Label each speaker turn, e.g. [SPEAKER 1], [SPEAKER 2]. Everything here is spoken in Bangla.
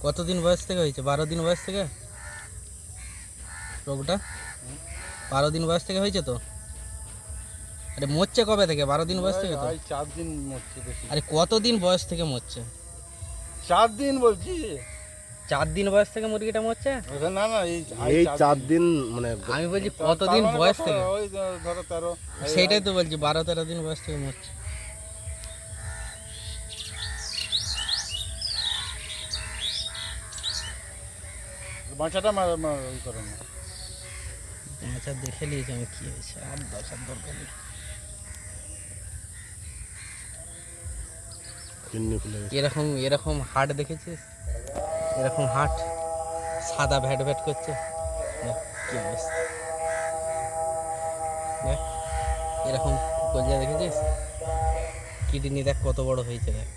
[SPEAKER 1] কতদিন বয়স থেকে হয়েছে? 12 দিন বয়স থেকে রোগটা? 12 দিন বয়স থেকে হয়েছে তো? আরে মরছে কবে থেকে? 12 দিন বয়স থেকে তো?
[SPEAKER 2] 4 দিন মরছে বেশি।
[SPEAKER 1] আরে কতদিন বয়স থেকে মরছে?
[SPEAKER 2] 4 দিন বলছি।
[SPEAKER 1] 4 দিন বয়স থেকে মুরগিটা মরছে?
[SPEAKER 2] না না,
[SPEAKER 3] এই 4 দিন মানে
[SPEAKER 1] আমি বলছি কতদিন বয়স থেকে?
[SPEAKER 2] ওই ধরো 13।
[SPEAKER 1] সেইটাই তো বলছি, 12-13 দিন বয়স থেকে মরছে।
[SPEAKER 2] বাচ্চাটা ওই করে না।
[SPEAKER 1] আচ্ছা দেখে নিয়েছি আমি কি হয়েছে, আর দরকার নেই।
[SPEAKER 3] কিডনি ফুলে গেছে।
[SPEAKER 1] এরকম হাট দেখেছিস? এরকম হাট সাদা ভ্যাট ভ্যাট করছে, দেখ কি অবস্থা। দেখ এরকম কলিজা দেখেছিস? কিডনি দেখ কত বড় হয়েছে, দেখ।